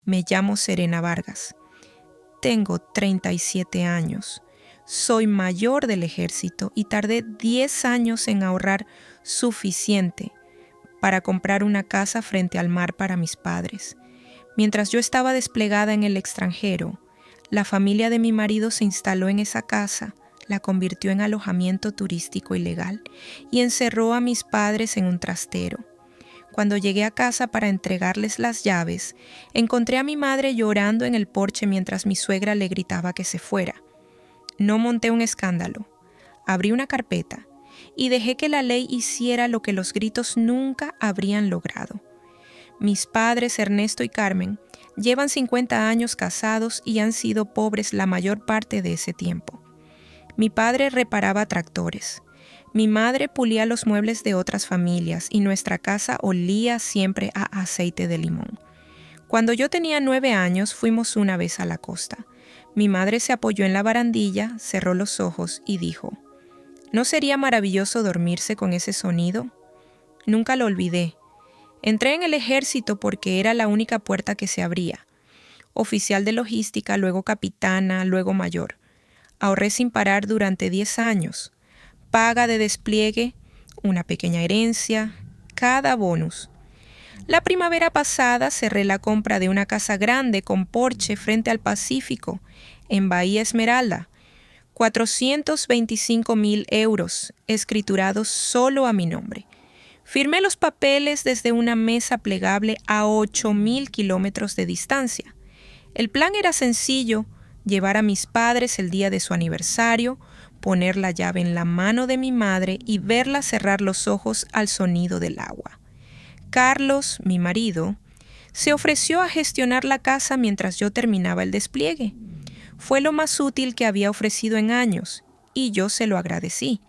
Me llamo Serena Vargas. Tengo 37 años. Soy mayor del ejército y tardé 10 años en ahorrar suficiente para comprar una casa frente al mar para mis padres. Mientras yo estaba desplegada en el extranjero, la familia de mi marido se instaló en esa casa, la convirtió en alojamiento turístico ilegal y encerró a mis padres en un trastero. Cuando llegué a casa para entregarles las llaves, encontré a mi madre llorando en el porche mientras mi suegra le gritaba que se fuera. No monté un escándalo. Abrí una carpeta y dejé que la ley hiciera lo que los gritos nunca habrían logrado. Mis padres, Ernesto y Carmen, llevan 50 años casados y han sido pobres la mayor parte de ese tiempo. Mi padre reparaba tractores. Mi madre pulía los muebles de otras familias y nuestra casa olía siempre a aceite de limón. Cuando yo tenía 9 años, fuimos una vez a la costa. Mi madre se apoyó en la barandilla, cerró los ojos y dijo: ¿No sería maravilloso dormirse con ese sonido? Nunca lo olvidé. Entré en el ejército porque era la única puerta que se abría. Oficial de logística, luego capitana, luego mayor. Ahorré sin parar durante 10 años. Paga de despliegue, una pequeña herencia, cada bonus. La primavera pasada cerré la compra de una casa grande con porche frente al Pacífico, en Bahía Esmeralda. 425,000 euros, escriturados solo a mi nombre. Firmé los papeles desde una mesa plegable a 8,000 kilómetros de distancia. El plan era sencillo: llevar a mis padres el día de su aniversario, poner la llave en la mano de mi madre y verla cerrar los ojos al sonido del agua. Carlos, mi marido, se ofreció a gestionar la casa mientras yo terminaba el despliegue. Fue lo más útil que había ofrecido en años, y yo se lo agradecí.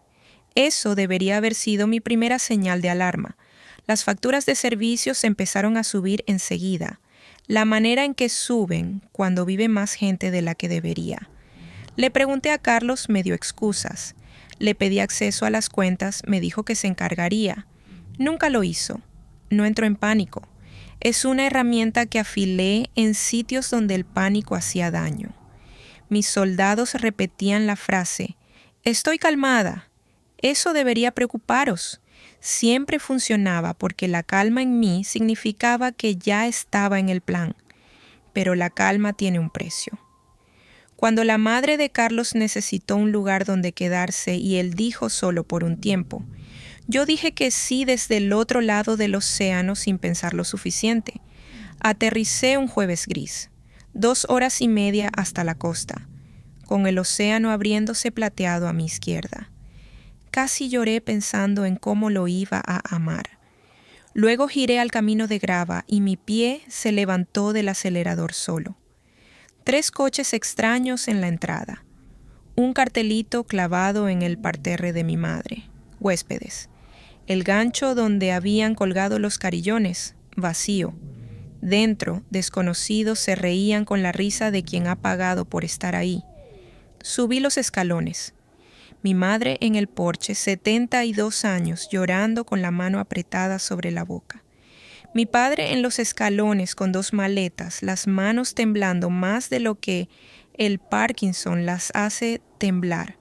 Eso debería haber sido mi primera señal de alarma. Las facturas de servicios empezaron a subir enseguida, la manera en que suben cuando vive más gente de la que debería. Le pregunté a Carlos, me dio excusas. Le pedí acceso a las cuentas, me dijo que se encargaría. Nunca lo hizo. No entró en pánico. Es una herramienta que afilé en sitios donde el pánico hacía daño. Mis soldados repetían la frase: «Estoy calmada». Eso debería preocuparos. Siempre funcionaba porque la calma en mí significaba que ya estaba en el plan. Pero la calma tiene un precio. Cuando la madre de Carlos necesitó un lugar donde quedarse y él dijo solo por un tiempo, yo dije que sí desde el otro lado del océano sin pensar lo suficiente. Aterricé un jueves gris, 2 horas y media hasta la costa, con el océano abriéndose plateado a mi izquierda. Casi lloré pensando en cómo lo iba a amar. Luego giré al camino de grava y mi pie se levantó del acelerador solo. 3 coches extraños en la entrada. Un cartelito clavado en el parterre de mi madre. Huéspedes. El gancho donde habían colgado los carillones, vacío. Dentro, desconocidos se reían con la risa de quien ha pagado por estar ahí. Subí los escalones. Mi madre en el porche, 72 años, llorando con la mano apretada sobre la boca. Mi padre en los escalones con 2 maletas, las manos temblando más de lo que el Parkinson las hace temblar,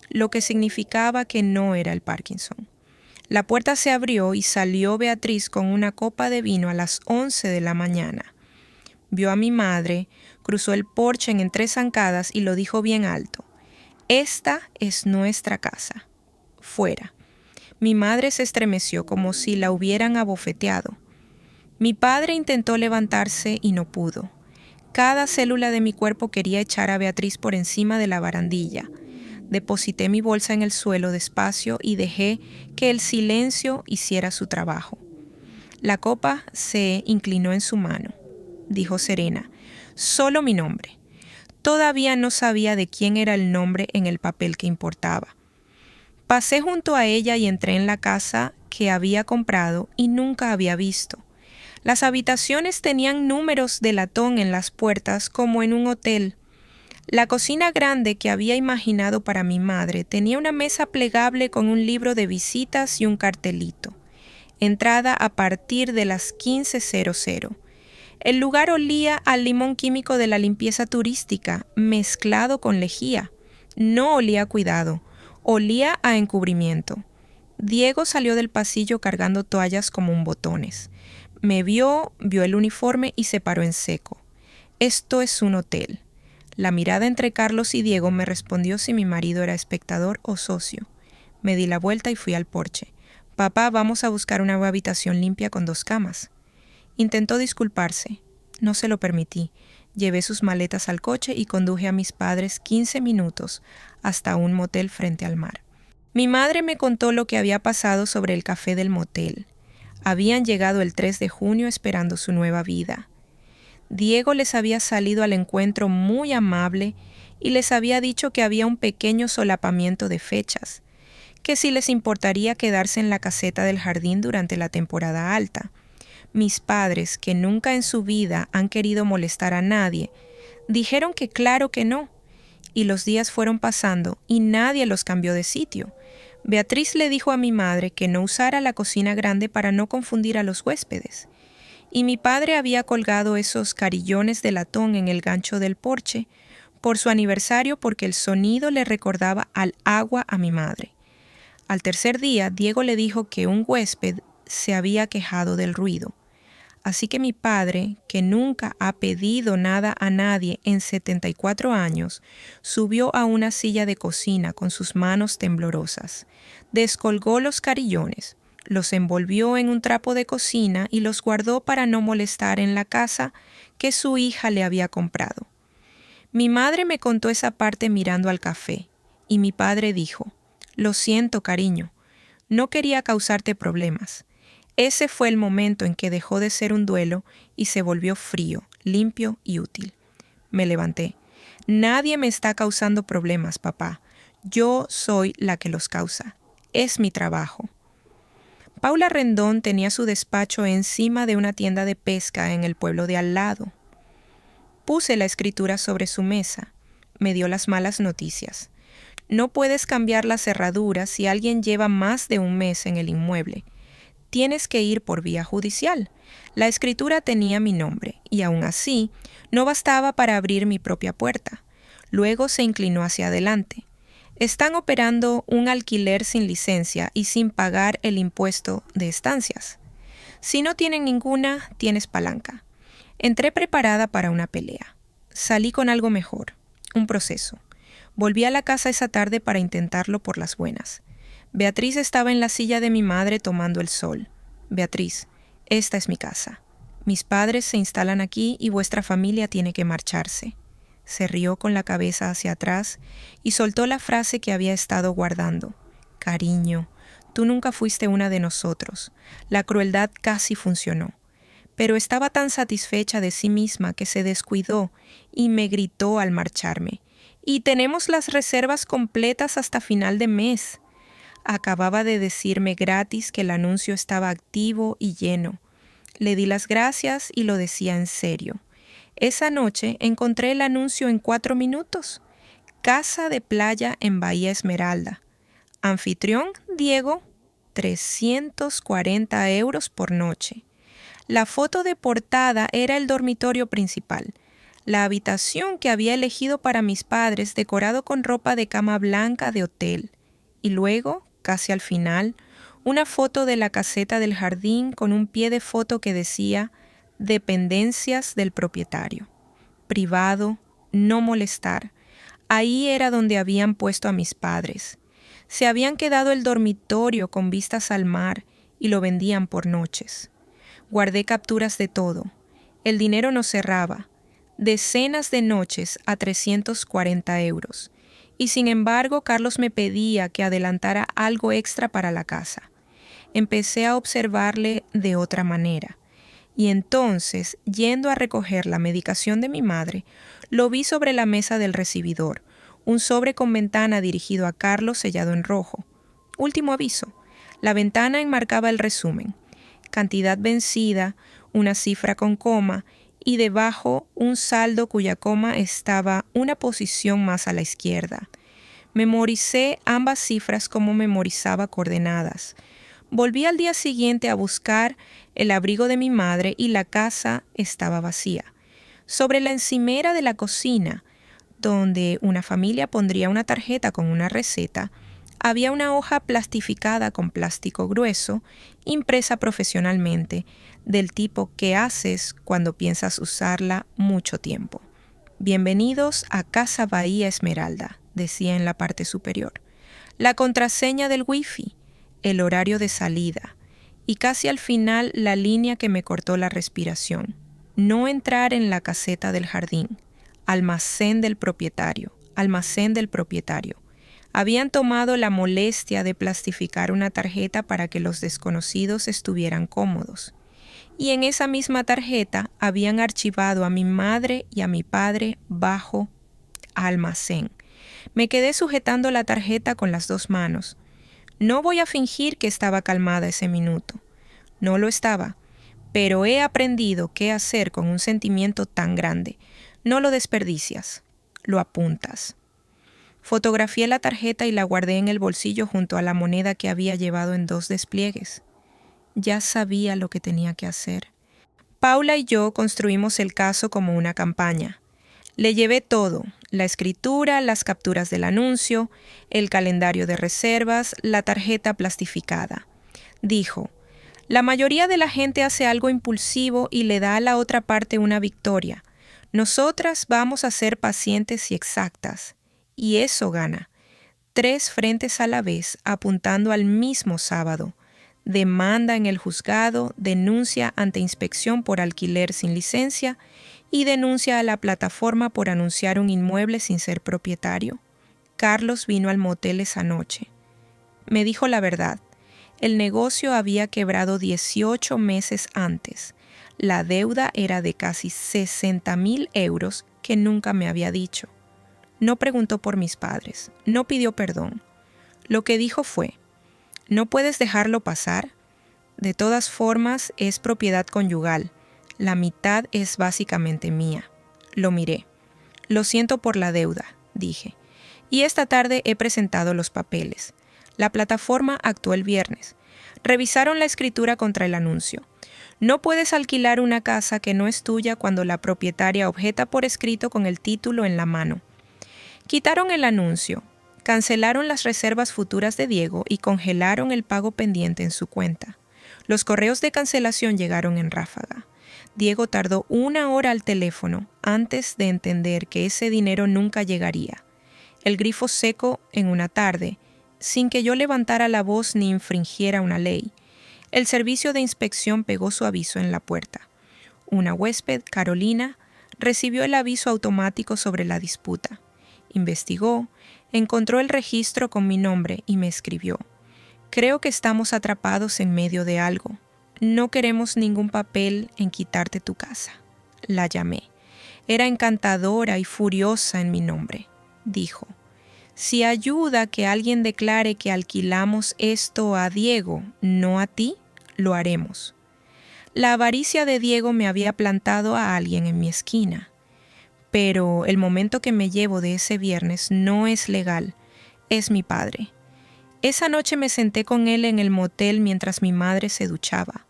lo que significaba que no era el Parkinson. La puerta se abrió y salió Beatriz con una copa de vino a las 11 de la mañana. Vio a mi madre, cruzó el porche en 3 zancadas y lo dijo bien alto: «Esta es nuestra casa. Fuera». Mi madre se estremeció como si la hubieran abofeteado. Mi padre intentó levantarse y no pudo. Cada célula de mi cuerpo quería echar a Beatriz por encima de la barandilla. Deposité mi bolsa en el suelo despacio y dejé que el silencio hiciera su trabajo. La copa se inclinó en su mano. Dijo Serena: «Solo mi nombre». Todavía no sabía de quién era el nombre en el papel que importaba. Pasé junto a ella y entré en la casa que había comprado y nunca había visto. Las habitaciones tenían números de latón en las puertas como en un hotel. La cocina grande que había imaginado para mi madre tenía una mesa plegable con un libro de visitas y un cartelito. Entrada a partir de las 15:00. El lugar olía al limón químico de la limpieza turística, mezclado con lejía. No olía a cuidado, olía a encubrimiento. Diego salió del pasillo cargando toallas como un botones. Me vio el uniforme y se paró en seco. Esto es un hotel. La mirada entre Carlos y Diego me respondió si mi marido era espectador o socio. Me di la vuelta y fui al porche. Papá, vamos a buscar una habitación limpia con 2 camas. Intentó disculparse. No se lo permití. Llevé sus maletas al coche y conduje a mis padres 15 minutos hasta un motel frente al mar. Mi madre me contó lo que había pasado sobre el café del motel. Habían llegado el 3 de junio esperando su nueva vida. Diego les había salido al encuentro muy amable y les había dicho que había un pequeño solapamiento de fechas, que si les importaría quedarse en la caseta del jardín durante la temporada alta. Mis padres, que nunca en su vida han querido molestar a nadie, dijeron que claro que no, y los días fueron pasando y nadie los cambió de sitio. Beatriz le dijo a mi madre que no usara la cocina grande para no confundir a los huéspedes, y mi padre había colgado esos carillones de latón en el gancho del porche por su aniversario porque el sonido le recordaba al agua a mi madre. Al tercer día, Diego le dijo que un huésped se había quejado del ruido. Así que mi padre, que nunca ha pedido nada a nadie en 74 años, subió a una silla de cocina con sus manos temblorosas, descolgó los carillones, los envolvió en un trapo de cocina y los guardó para no molestar en la casa que su hija le había comprado. Mi madre me contó esa parte mirando al café, y mi padre dijo: «Lo siento, cariño, no quería causarte problemas». Ese fue el momento en que dejó de ser un duelo y se volvió frío, limpio y útil. Me levanté. Nadie me está causando problemas, papá. Yo soy la que los causa. Es mi trabajo. Paula Rendón tenía su despacho encima de una tienda de pesca en el pueblo de al lado. Puse la escritura sobre su mesa. Me dio las malas noticias. No puedes cambiar la cerradura si alguien lleva más de un mes en el inmueble. Tienes que ir por vía judicial. La escritura tenía mi nombre, y aún así, no bastaba para abrir mi propia puerta. Luego se inclinó hacia adelante. Están operando un alquiler sin licencia y sin pagar el impuesto de estancias. Si no tienen ninguna, tienes palanca. Entré preparada para una pelea. Salí con algo mejor, un proceso. Volví a la casa esa tarde para intentarlo por las buenas. Beatriz estaba en la silla de mi madre tomando el sol. Beatriz, esta es mi casa. Mis padres se instalan aquí y vuestra familia tiene que marcharse. Se rió con la cabeza hacia atrás y soltó la frase que había estado guardando. Cariño, tú nunca fuiste una de nosotros. La crueldad casi funcionó. Pero estaba tan satisfecha de sí misma que se descuidó y me gritó al marcharme. Y tenemos las reservas completas hasta final de mes. Acababa de decirme gratis que el anuncio estaba activo y lleno. Le di las gracias y lo decía en serio. Esa noche encontré el anuncio en 4 minutos. Casa de playa en Bahía Esmeralda. Anfitrión, Diego, 340 euros por noche. La foto de portada era el dormitorio principal. La habitación que había elegido para mis padres, decorado con ropa de cama blanca de hotel. Y luego, casi al final, una foto de la caseta del jardín con un pie de foto que decía «Dependencias del propietario. Privado, no molestar». Ahí era donde habían puesto a mis padres. Se habían quedado el dormitorio con vistas al mar y lo vendían por noches. Guardé capturas de todo. El dinero no cerraba. Decenas de noches a 340 euros. Y sin embargo, Carlos me pedía que adelantara algo extra para la casa. Empecé a observarle de otra manera. Y entonces, yendo a recoger la medicación de mi madre, lo vi sobre la mesa del recibidor, un sobre con ventana dirigido a Carlos sellado en rojo. Último aviso. La ventana enmarcaba el resumen. Cantidad vencida, una cifra con coma, y debajo un saldo cuya coma estaba una posición más a la izquierda. Memoricé ambas cifras como memorizaba coordenadas. Volví al día siguiente a buscar el abrigo de mi madre y la casa estaba vacía. Sobre la encimera de la cocina, donde una familia pondría una tarjeta con una receta, había una hoja plastificada con plástico grueso, impresa profesionalmente, del tipo que haces cuando piensas usarla mucho tiempo. Bienvenidos a Casa Bahía Esmeralda, decía en la parte superior. La contraseña del wifi, el horario de salida y casi al final la línea que me cortó la respiración. No entrar en la caseta del jardín. Almacén del propietario. Almacén del propietario. Habían tomado la molestia de plastificar una tarjeta para que los desconocidos estuvieran cómodos. Y en esa misma tarjeta habían archivado a mi madre y a mi padre bajo almacén. Me quedé sujetando la tarjeta con las dos manos. No voy a fingir que estaba calmada ese minuto. No lo estaba, pero he aprendido qué hacer con un sentimiento tan grande. No lo desperdicias, lo apuntas. Fotografié la tarjeta y la guardé en el bolsillo junto a la moneda que había llevado en 2 despliegues. Ya sabía lo que tenía que hacer. Paula y yo construimos el caso como una campaña. Le llevé todo, la escritura, las capturas del anuncio, el calendario de reservas, la tarjeta plastificada. Dijo, la mayoría de la gente hace algo impulsivo y le da a la otra parte una victoria. Nosotras vamos a ser pacientes y exactas. Y eso gana. 3 frentes a la vez, apuntando al mismo sábado. Demanda en el juzgado, denuncia ante inspección por alquiler sin licencia y denuncia a la plataforma por anunciar un inmueble sin ser propietario. Carlos vino al motel esa noche. Me dijo la verdad. El negocio había quebrado 18 meses antes. La deuda era de casi 60,000 euros que nunca me había dicho. No preguntó por mis padres, no pidió perdón. Lo que dijo fue, ¿no puedes dejarlo pasar? De todas formas, es propiedad conyugal. La mitad es básicamente mía. Lo miré. Lo siento por la deuda, dije. Y esta tarde he presentado los papeles. La plataforma actuó el viernes. Revisaron la escritura contra el anuncio. No puedes alquilar una casa que no es tuya cuando la propietaria objeta por escrito con el título en la mano. Quitaron el anuncio, cancelaron las reservas futuras de Diego y congelaron el pago pendiente en su cuenta. Los correos de cancelación llegaron en ráfaga. Diego tardó 1 hora al teléfono antes de entender que ese dinero nunca llegaría. El grifo seco en una tarde, sin que yo levantara la voz ni infringiera una ley. El servicio de inspección pegó su aviso en la puerta. Una huésped, Carolina, recibió el aviso automático sobre la disputa. Investigó, encontró el registro con mi nombre y me escribió. Creo que estamos atrapados en medio de algo. No queremos ningún papel en quitarte tu casa. La llamé. Era encantadora y furiosa en mi nombre. Dijo, si ayuda que alguien declare que alquilamos esto a Diego, no a ti, lo haremos. La avaricia de Diego me había plantado a alguien en mi esquina. Pero el momento que me llevo de ese viernes no es legal, es mi padre. Esa noche me senté con él en el motel mientras mi madre se duchaba.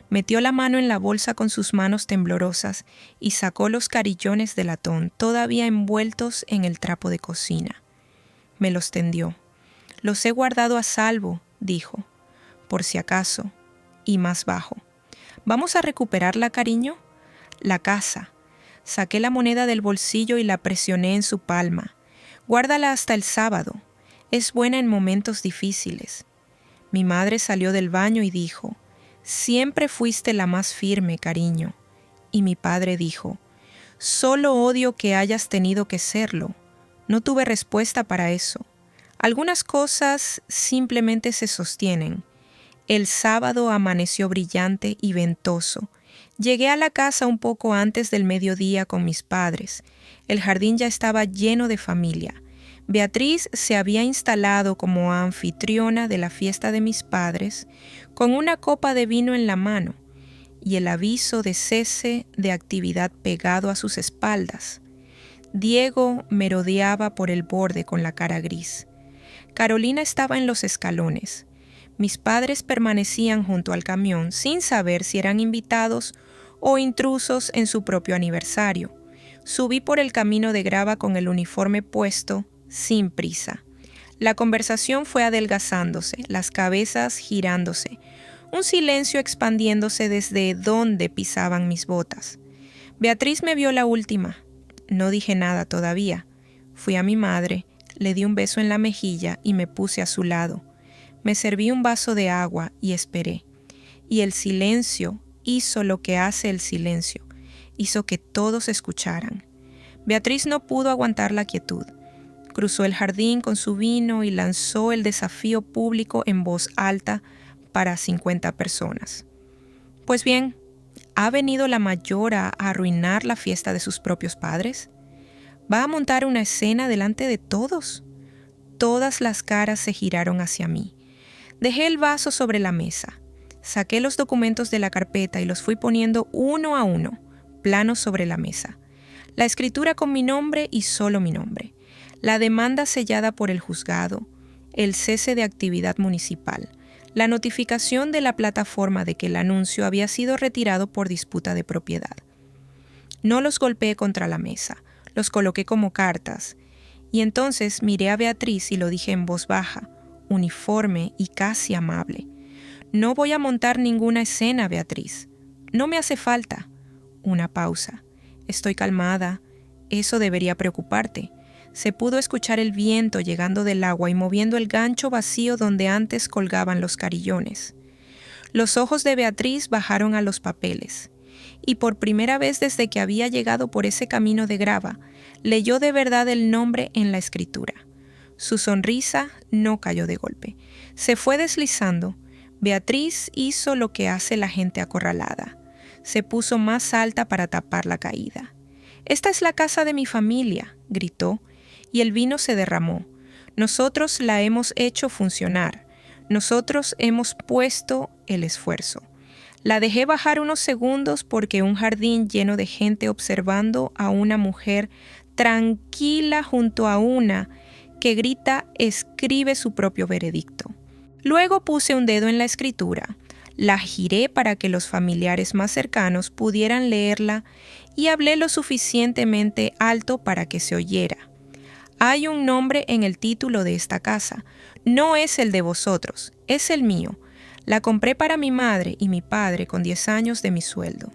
Metió la mano en la bolsa con sus manos temblorosas y sacó los carillones de latón todavía envueltos en el trapo de cocina. Me los tendió. Los he guardado a salvo, dijo, por si acaso, y más bajo. ¿Vamos a recuperarla, cariño? La casa. Saqué la moneda del bolsillo y la presioné en su palma. Guárdala hasta el sábado. Es buena en momentos difíciles. Mi madre salió del baño y dijo, siempre fuiste la más firme, cariño. Y mi padre dijo, solo odio que hayas tenido que serlo. No tuve respuesta para eso. Algunas cosas simplemente se sostienen. El sábado amaneció brillante y ventoso. Llegué a la casa un poco antes del mediodía con mis padres. El jardín ya estaba lleno de familia. Beatriz se había instalado como anfitriona de la fiesta de mis padres, con una copa de vino en la mano y el aviso de cese de actividad pegado a sus espaldas. Diego merodeaba por el borde con la cara gris. Carolina estaba en los escalones. Mis padres permanecían junto al camión sin saber si eran invitados o intrusos en su propio aniversario. Subí por el camino de grava con el uniforme puesto, sin prisa. La conversación fue adelgazándose, las cabezas girándose, un silencio expandiéndose desde donde pisaban mis botas. Beatriz me vio la última. No dije nada todavía. Fui a mi madre, le di un beso en la mejilla y me puse a su lado. Me serví un vaso de agua y esperé. Y el silencio hizo lo que hace el silencio, hizo que todos escucharan. Beatriz no pudo aguantar la quietud. Cruzó el jardín con su vino y lanzó el desafío público en voz alta para 50 personas. Pues bien, ¿ha venido la mayor a arruinar la fiesta de sus propios padres? ¿Va a montar una escena delante de todos? Todas las caras se giraron hacia mí. Dejé el vaso sobre la mesa. Saqué los documentos de la carpeta y los fui poniendo uno a uno, planos sobre la mesa. La escritura con mi nombre y solo mi nombre. La demanda sellada por el juzgado, el cese de actividad municipal, la notificación de la plataforma de que el anuncio había sido retirado por disputa de propiedad. No los golpeé contra la mesa, los coloqué como cartas, y entonces miré a Beatriz y lo dije en voz baja, uniforme y casi amable. No voy a montar ninguna escena, Beatriz. No me hace falta. Una pausa. Estoy calmada. Eso debería preocuparte. Se pudo escuchar el viento llegando del agua y moviendo el gancho vacío donde antes colgaban los carillones. Los ojos de Beatriz bajaron a los papeles, y por primera vez desde que había llegado por ese camino de grava, leyó de verdad el nombre en la escritura. Su sonrisa no cayó de golpe. Se fue deslizando. Beatriz hizo lo que hace la gente acorralada. Se puso más alta para tapar la caída. «Esta es la casa de mi familia», gritó, y el vino se derramó. «Nosotros la hemos hecho funcionar. Nosotros hemos puesto el esfuerzo». La dejé bajar unos segundos porque un jardín lleno de gente observando a una mujer tranquila junto a una que grita escribe su propio veredicto. Luego puse un dedo en la escritura, la giré para que los familiares más cercanos pudieran leerla y hablé lo suficientemente alto para que se oyera. Hay un nombre en el título de esta casa. No es el de vosotros, es el mío. La compré para mi madre y mi padre con 10 años de mi sueldo.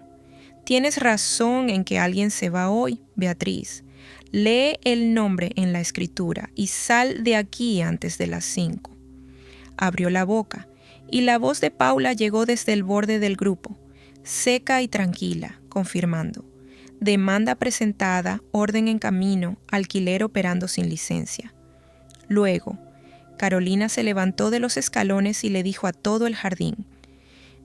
Tienes razón en que alguien se va hoy, Beatriz. Lee el nombre en la escritura y sal de aquí antes de las 5. Abrió la boca y la voz de Paula llegó desde el borde del grupo, seca y tranquila, confirmando. Demanda presentada, orden en camino, alquiler operando sin licencia. Luego, Carolina se levantó de los escalones y le dijo a todo el jardín: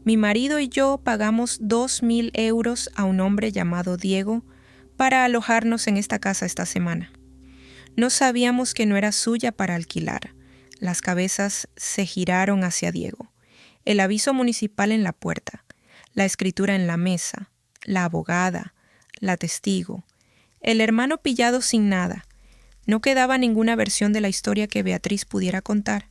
«Mi marido y yo pagamos 2.000 euros a un hombre llamado Diego para alojarnos en esta casa esta semana. No sabíamos que no era suya para alquilar». Las cabezas se giraron hacia Diego. El aviso municipal en la puerta, la escritura en la mesa, la abogada, la testigo, el hermano pillado sin nada. No quedaba ninguna versión de la historia que Beatriz pudiera contar.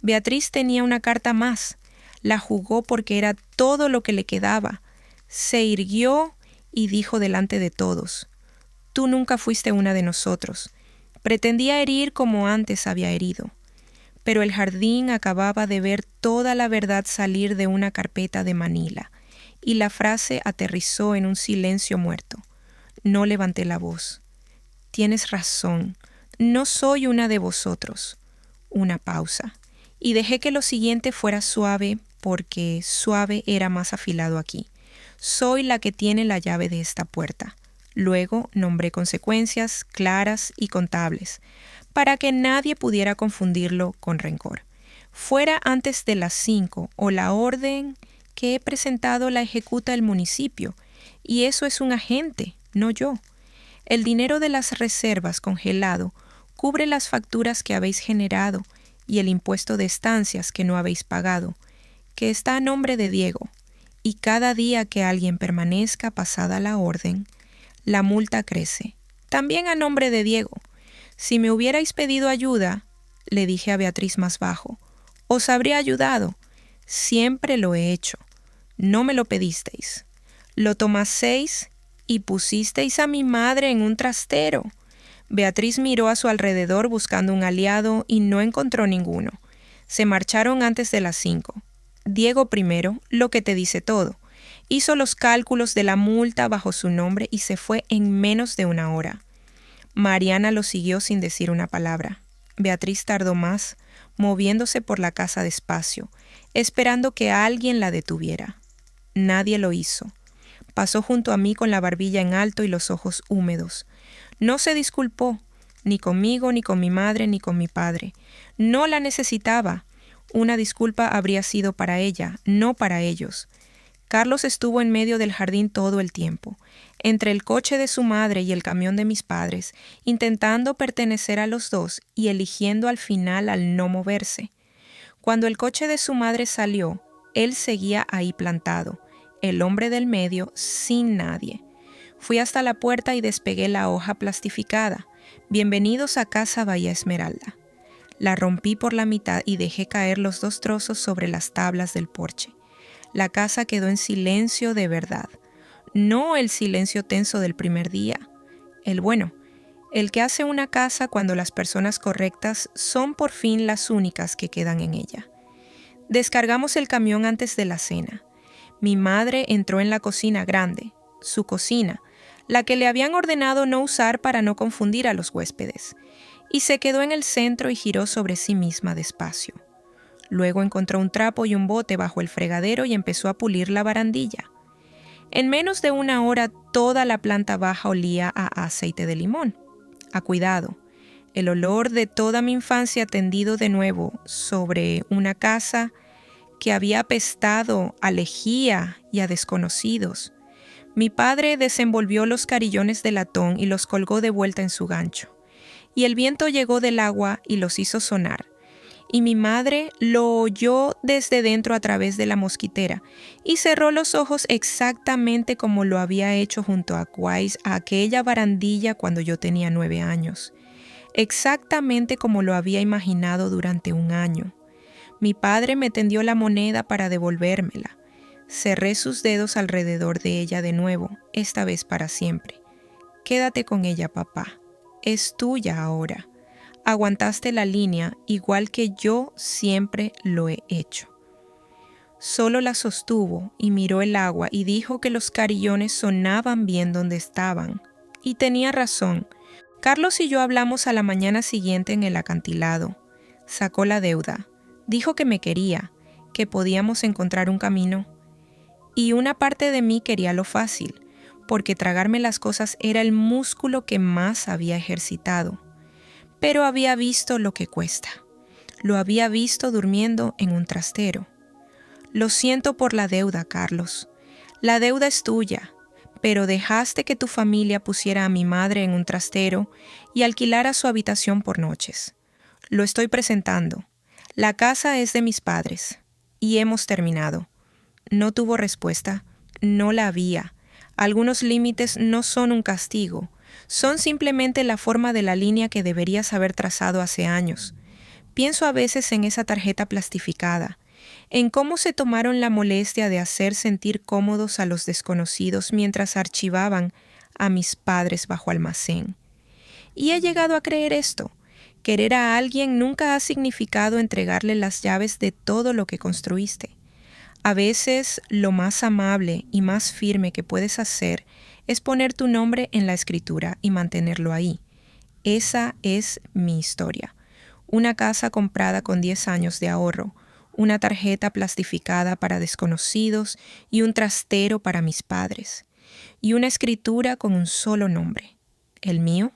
Beatriz tenía una carta más. La jugó porque era todo lo que le quedaba. Se irguió y dijo delante de todos: «Tú nunca fuiste una de nosotros». Pretendía herir como antes había herido. Pero el jardín acababa de ver toda la verdad salir de una carpeta de Manila, y la frase aterrizó en un silencio muerto. No levanté la voz. «Tienes razón, no soy una de vosotros». Una pausa, y dejé que lo siguiente fuera suave, porque suave era más afilado aquí. «Soy la que tiene la llave de esta puerta». Luego nombré consecuencias claras y contables, para que nadie pudiera confundirlo con rencor. Fuera antes de las 5 o la orden que he presentado la ejecuta el municipio, y eso es un agente, no yo. El dinero de las reservas congelado cubre las facturas que habéis generado y el impuesto de estancias que no habéis pagado, que está a nombre de Diego, y cada día que alguien permanezca pasada la orden, la multa crece, también a nombre de Diego. Si me hubierais pedido ayuda, le dije a Beatriz más bajo, os habría ayudado. Siempre lo he hecho. No me lo pedisteis. Lo tomasteis y pusisteis a mi madre en un trastero. Beatriz miró a su alrededor buscando un aliado y no encontró ninguno. Se marcharon antes de las 5. Diego primero, lo que te dice todo. Hizo los cálculos de la multa bajo su nombre y se fue en menos de una hora. Mariana lo siguió sin decir una palabra. Beatriz tardó más, moviéndose por la casa despacio, esperando que alguien la detuviera. Nadie lo hizo. Pasó junto a mí con la barbilla en alto y los ojos húmedos. No se disculpó, ni conmigo, ni con mi madre, ni con mi padre. No la necesitaba. Una disculpa habría sido para ella, no para ellos. Carlos estuvo en medio del jardín todo el tiempo, entre el coche de su madre y el camión de mis padres, intentando pertenecer a los dos y eligiendo al final al no moverse. Cuando el coche de su madre salió, él seguía ahí plantado, el hombre del medio, sin nadie. Fui hasta la puerta y despegué la hoja plastificada. Bienvenidos a Casa Bahía Esmeralda. La rompí por la mitad y dejé caer los 2 trozos sobre las tablas del porche. La casa quedó en silencio de verdad. No el silencio tenso del primer día. El que hace una casa cuando las personas correctas son por fin las únicas que quedan en ella. Descargamos el camión antes de la cena. Mi madre entró en la cocina grande, su cocina, la que le habían ordenado no usar para no confundir a los huéspedes, y se quedó en el centro y giró sobre sí misma despacio. Luego encontró un trapo y un bote bajo el fregadero y empezó a pulir la barandilla. En menos de una hora toda la planta baja olía a aceite de limón, a cuidado. El olor de toda mi infancia tendido de nuevo sobre una casa que había apestado a lejía y a desconocidos. Mi padre desenvolvió los carillones de latón y los colgó de vuelta en su gancho. Y el viento llegó del agua y los hizo sonar. Y mi madre lo oyó desde dentro a través de la mosquitera y cerró los ojos exactamente como lo había hecho junto a aquella barandilla cuando yo tenía 9 años. Exactamente como lo había imaginado durante un año. Mi padre me tendió la moneda para devolvérmela. Cerré sus dedos alrededor de ella de nuevo, esta vez para siempre. Quédate con ella, papá. Es tuya ahora. Aguantaste la línea igual que yo siempre lo he hecho. Solo la sostuvo y miró el agua y dijo que los carillones sonaban bien donde estaban. Y tenía razón. Carlos y yo hablamos a la mañana siguiente en el acantilado. Sacó la deuda. Dijo que me quería, que podíamos encontrar un camino. Y una parte de mí quería lo fácil, porque tragarme las cosas era el músculo que más había ejercitado. Pero había visto lo que cuesta. Lo había visto durmiendo en un trastero. Lo siento por la deuda, Carlos. La deuda es tuya, pero dejaste que tu familia pusiera a mi madre en un trastero y alquilara su habitación por noches. Lo estoy presentando. La casa es de mis padres. Y hemos terminado. No tuvo respuesta. No la había. Algunos límites no son un castigo. Son simplemente la forma de la línea que deberías haber trazado hace años. Pienso a veces en esa tarjeta plastificada, en cómo se tomaron la molestia de hacer sentir cómodos a los desconocidos mientras archivaban a mis padres bajo almacén. Y he llegado a creer esto. Querer a alguien nunca ha significado entregarle las llaves de todo lo que construiste. A veces, lo más amable y más firme que puedes hacer es poner tu nombre en la escritura y mantenerlo ahí. Esa es mi historia. Una casa comprada con 10 años de ahorro, una tarjeta plastificada para desconocidos y un trastero para mis padres. Y una escritura con un solo nombre, el mío